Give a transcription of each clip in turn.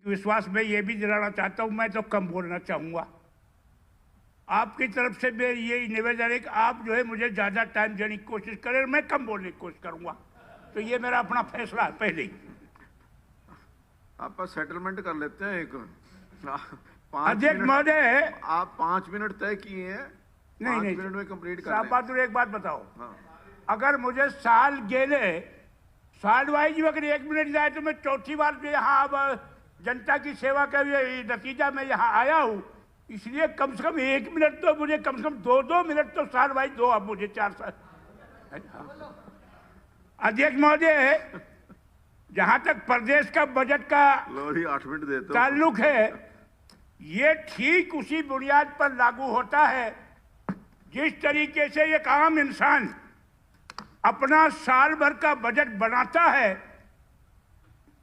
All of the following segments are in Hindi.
विश्वास में ये भी दिलाना चाहता हूं, मैं तो कम बोलना चाहूँगा। आपकी तरफ से मेरी यही निवेदन है कि आप जो है मुझे ज़्यादा टाइम देने की कोशिश करें, मैं कम बोलने की कोशिश करूँगा। तो ये मेरा अपना फैसला है पहले ही। आप सेटलमेंट कर लेते हैं एक अध्यक्ष महोदय, आप 5 मिनट तय किए हैं, नहीं 5 मिनट में कंप्लीट कर साहब लें। बहादुर एक बात बताओ, हाँ। अगर मुझे साल गेले साल वाइज अगर 1 मिनट जाए तो मैं चौथी बार जो यहाँ अब जनता की सेवा का ये नतीजा मैं यहाँ आया हूँ, इसलिए कम से कम 1 मिनट तो मुझे कम से कम 2-2 मिनट तो साल वाइज दो। अब मुझे 4 साल। अध्यक्ष महोदय, जहाँ तक प्रदेश का बजट का 8 मिनट देते हो ताल्लुक है, ये ठीक उसी बुनियाद पर लागू होता है जिस तरीके से एक आम इंसान अपना साल भर का बजट बनाता है।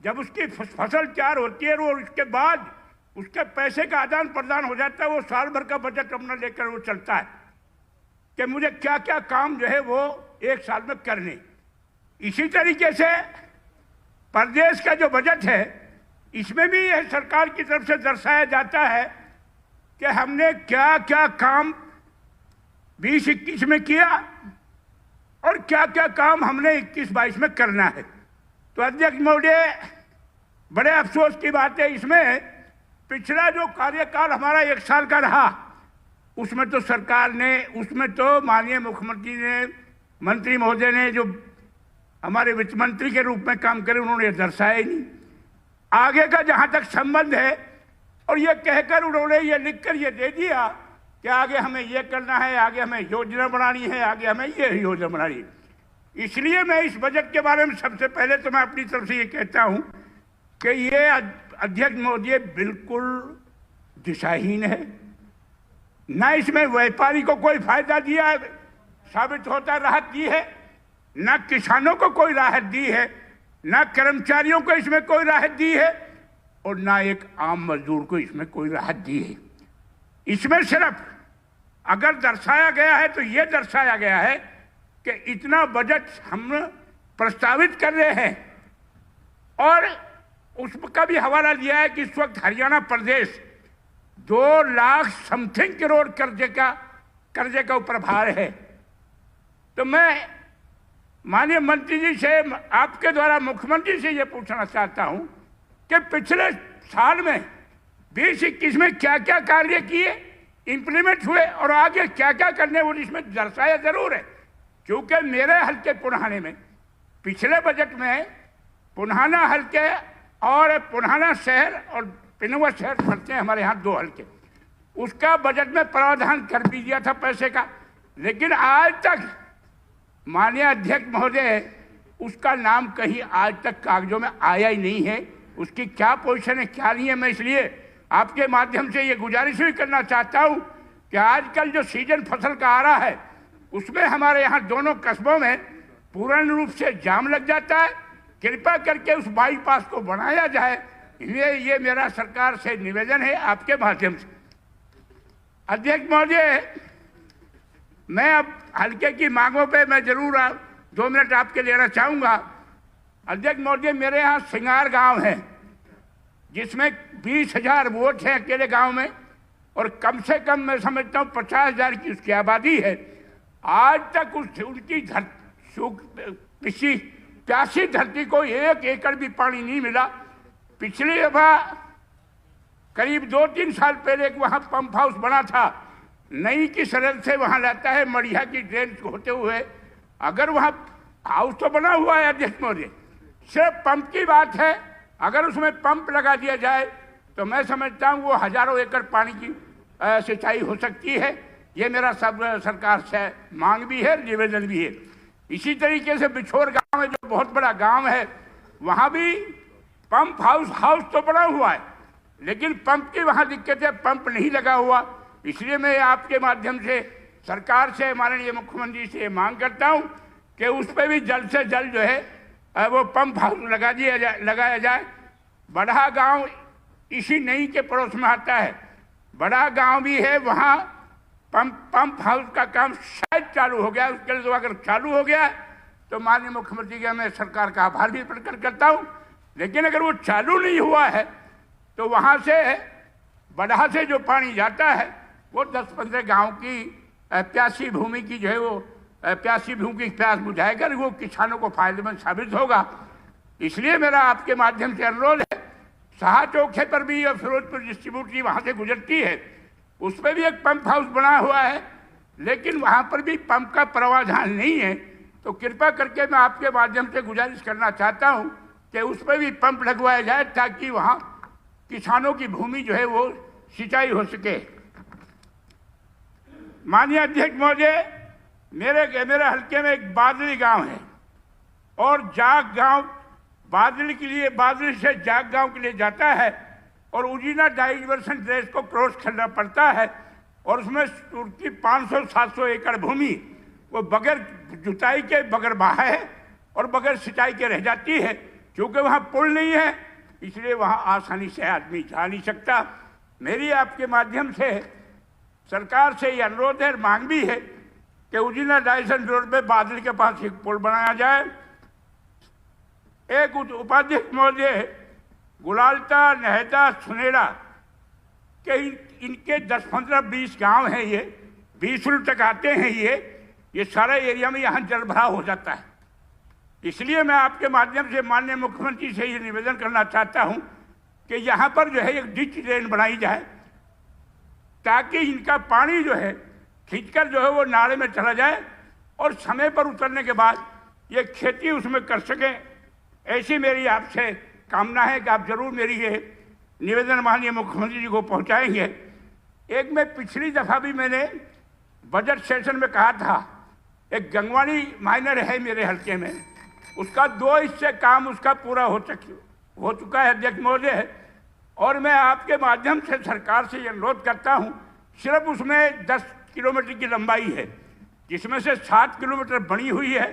जब उसकी फसल तैयार होती है और उसके बाद उसके पैसे का आदान प्रदान हो जाता है, वो साल भर का बजट अपना लेकर वो चलता है कि मुझे क्या क्या काम जो है वो एक साल में करने। इसी तरीके से प्रदेश का जो बजट है, इसमें भी यह सरकार की तरफ से दर्शाया जाता है कि हमने क्या क्या काम 20-21 में किया और क्या क्या काम हमने 21-22 में करना है। तो अध्यक्ष महोदय, बड़े अफसोस की बात है, इसमें पिछला जो कार्यकाल हमारा 1 साल का रहा, उसमें तो सरकार ने, उसमें तो माननीय मुख्यमंत्री ने, मंत्री महोदय ने जो हमारे वित्त मंत्री के रूप में काम करे, उन्होंने ये दर्शाया ही नहीं। आगे का जहाँ तक संबंध है, और ये कहकर उन्होंने ये लिखकर ये दे दिया कि आगे हमें ये करना है, आगे हमें योजना बनानी है, आगे हमें ये योजना बनानी है। इसलिए मैं इस बजट के बारे में सबसे पहले तो मैं अपनी तरफ से ये कहता हूँ कि ये अध्यक्ष महोदय बिल्कुल दिशाहीन है। न इसमें व्यापारी को कोई फायदा दिया है, साबित होता राहत दी है, न किसानों को कोई राहत दी है, न कर्मचारियों को इसमें कोई राहत दी है, और न एक आम मजदूर को इसमें कोई राहत दी है। इसमें सिर्फ अगर दर्शाया गया है तो ये दर्शाया गया है कि इतना बजट हम प्रस्तावित कर रहे हैं, और उसका भी हवाला दिया है कि इस वक्त हरियाणा प्रदेश 2 लाख समथिंग करोड़ कर्जे का ऊपर भार है। तो मैं माननीय मंत्री जी से, आपके द्वारा मुख्यमंत्री से ये पूछना चाहता हूं कि पिछले साल में 20-21 में क्या क्या कार्य किए, इंप्लीमेंट हुए, और आगे क्या क्या करने वो इसमें दर्शाया जरूर है। क्योंकि मेरे हल्के पुन्हाने में पिछले बजट में पुन्हाना हल्के और पुन्हाना शहर और पिनवा शहर पड़ते हैं हमारे यहाँ 2 हल्के, उसका बजट में प्रावधान कर भी दिया था पैसे का, लेकिन आज तक माननीय अध्यक्ष महोदय उसका नाम कहीं आज तक कागजों में आया ही नहीं है। उसकी क्या पोजीशन है, क्या नहीं है। मैं इसलिए आपके माध्यम से ये गुजारिश भी करना चाहता हूँ कि आजकल जो सीजन फसल का आ रहा है, उसमें हमारे यहाँ दोनों कस्बों में पूर्ण रूप से जाम लग जाता है। कृपया करके उस बाईपास को बनाया जाए, ये मेरा सरकार से निवेदन है आपके माध्यम से। अध्यक्ष महोदय, मैं अब हल्के की मांगों पे मैं जरूर 2 मिनट आपके लेना चाहूँगा। अध्यक्ष महोदय, मेरे यहाँ सिंगार गांव है जिसमें 20,000 वोट हैं अकेले गांव में, और कम से कम मैं समझता हूँ 50,000 की उसकी आबादी है। आज तक उनकी प्यासी धरती को 1 एकड़ भी पानी नहीं मिला। पिछली दफा करीब 2-3 साल पहले एक वहाँ पंप हाउस बना था, नई की सरहद से वहाँ लाता है मड़िया की ड्रेन होते हुए। अगर वहाँ हाउस तो बना हुआ है अध्यक्ष महोदय, सिर्फ पंप की बात है, अगर उसमें पंप लगा दिया जाए तो मैं समझता हूँ वो हजारों एकड़ पानी की सिंचाई हो सकती है। ये मेरा सब सरकार से मांग भी है, निवेदन भी है। इसी तरीके से बिछोर गांव में जो बहुत बड़ा गांव है, वहाँ भी पंप हाउस तो बना हुआ है, लेकिन पंप की वहाँ दिक्कत है, पंप नहीं लगा हुआ। इसलिए मैं आपके माध्यम से सरकार से, माननीय मुख्यमंत्री से मांग करता हूँ कि उस पर भी जल्द से जल्द जो है वो पंप हाउस लगाया जाए। बड़ा गांव इसी नई के पड़ोस में आता है, बड़ा गांव भी है, वहाँ पंप हाउस का काम शायद चालू हो गया। उसके लिए तो अगर चालू हो गया तो माननीय मुख्यमंत्री का मैं सरकार का आभार भी प्रकट करता हूँ। लेकिन अगर वो चालू नहीं हुआ है तो वहाँ से बड़ा से जो पानी जाता है वो 10-15 गांव की प्यासी भूमि की जो है वो प्यासी भूमि की प्यास बुझाएगा, वो किसानों को फायदेमंद साबित होगा। इसलिए मेरा आपके माध्यम से अनुरोध है, शाह चौके पर भी और फिरोजपुर डिस्ट्रीब्यूटरी वहाँ से गुजरती है, उस पर भी एक पंप हाउस बना हुआ है, लेकिन वहाँ पर भी पंप का प्रावधान नहीं है। तो कृपा करके मैं आपके माध्यम से गुजारिश करना चाहता हूँ कि उस पर भी पंप लगवाया जाए ताकि वहाँ किसानों की भूमि जो है वो सिंचाई हो सके। माननीय अध्यक्ष महोदय, मेरे हल्के में एक बादली गांव है और जाग गांव बादली से जाग गांव के लिए जाता है और उजीना डाइवर्सन ड्रेस को क्रॉस करना पड़ता है और उसमें उसकी 500-700 एकड़ भूमि वो बगैर जुताई के बगैर बहा है और बगैर सिंचाई के रह जाती है। क्योंकि वहाँ पुल नहीं है इसलिए वहाँ आसानी से आदमी जा नहीं सकता। मेरी आपके माध्यम से सरकार से ये अनुरोध है, मांग भी है कि उजीना डाइवर्सन रोड पे बादल के पास एक पुल बनाया जाए। एक उपाध्यक्ष महोदय, गुलालता, नहदा, सुनेड़ा के इनके 10-15-20 गांव हैं, ये 20 तक आते हैं, ये सारा एरिया में यहाँ जल भराव हो जाता है। इसलिए मैं आपके माध्यम से माननीय मुख्यमंत्री से ये निवेदन करना चाहता हूँ कि यहाँ पर जो है एक डिच ड्रेन बनाई जाए ताकि इनका पानी जो है खींचकर जो है वो नाले में चला जाए और समय पर उतरने के बाद ये खेती उसमें कर सकें। ऐसी मेरी आपसे कामना है कि आप जरूर मेरी ये निवेदन माननीय मुख्यमंत्री जी को पहुंचाएंगे। एक मैं पिछली दफ़ा भी मैंने बजट सेशन में कहा था, एक गंगवानी माइनर है मेरे हल्के में, उसका 2 हिस्से काम उसका पूरा हो चुका है अध्यक्ष महोदय। और मैं आपके माध्यम से सरकार से ये अनुरोध करता हूँ, सिर्फ उसमें 10 किलोमीटर की लंबाई है जिसमें से 7 किलोमीटर बनी हुई है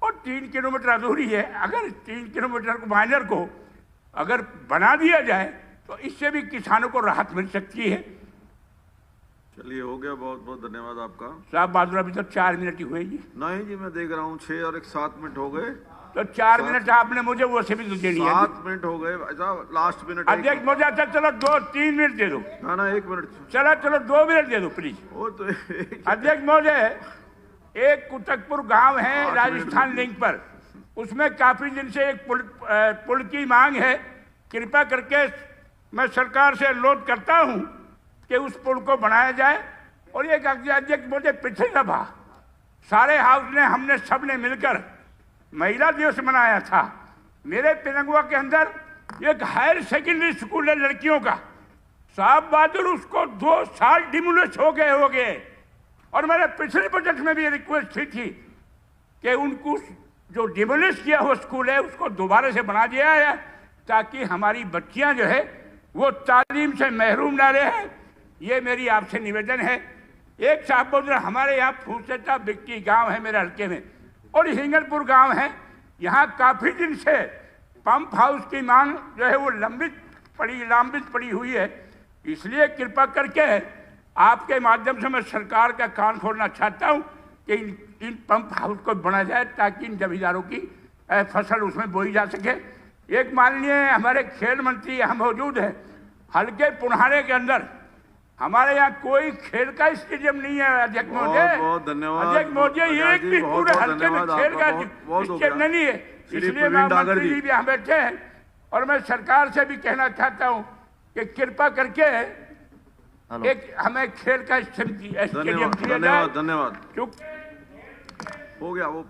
और 3 किलोमीटर अधूरी है। अगर 3 किलोमीटर को माइनर को अगर बना दिया जाए तो इससे भी किसानों को राहत मिल सकती है। चलिए, हो गया, बहुत बहुत धन्यवाद आपका। साहब बहादुर, अभी तक 4 मिनट ही हुए जी। नहीं जी, मैं देख रहा हूँ 6 और 7 मिनट हो गए। तो 4 मिनट आपने मुझे वो से भी तो देनी है। 7 मिनट हो गए लास्ट मिनट। अध्यक्ष महोदय, चलो 2-3 मिनट दे दो। ना 1 मिनट। चलो 2 मिनट दे दो प्लीज। वो तो अध्यक्ष महोदय, एक कुतकपुर गांव है राजस्थान लिंक पर, उसमें काफी दिन से एक पुल की मांग है। कृपा करके मैं सरकार से अनुरोध करता हूं कि उस पुल को बनाया जाए। और एक अध्यक्ष महोदय, पिछली दफा सारे हाउस ने हमने सब ने मिलकर महिला दिवस मनाया था। मेरे पिरंगुआ के अंदर एक हायर सेकेंडरी स्कूल है लड़कियों का, साहब बहादुर, उसको 2 साल डिमोलिश हो गए। और मैंने पिछले बजट में भी रिक्वेस्ट की थी कि उनको जो डिमोलिश किया हुआ स्कूल है उसको दोबारा से बना दिया जाए ताकि हमारी बच्चियां जो है वो तालीम से महरूम ना रहे। ये मेरी आपसे निवेदन है। एक साहब बोल रहे, हमारे यहाँ फूसटा बिक्की गांव है मेरे हल्के में और हिंगलपुर गांव है, यहाँ काफ़ी दिन से पंप हाउस की मांग जो है वो लंबित पड़ी हुई है। इसलिए कृपा करके आपके माध्यम से मैं सरकार का कान खोलना चाहता हूँ कि इन पंप हाउस को बना जाए ताकि इन जमींदारों की फसल उसमें बोई जा सके। एक माननीय हमारे खेल मंत्री यहाँ मौजूद है, हल्के पुनहाने के अंदर हमारे यहाँ कोई खेल का स्टेडियम नहीं है अध्यक्ष महोदय। बहुत धन्यवाद अध्यक्ष महोदय, एक भी पूरे हल्के में खेल का स्टेडियम नहीं है। इसलिए मैं मंत्री जी भी यहाँ बैठे हैं और मैं सरकार से भी कहना चाहता हूँ कि कृपा करके एक हमें खेल का स्टेडियम दिया जाए। धन्यवाद। क्योंकि हो गया वो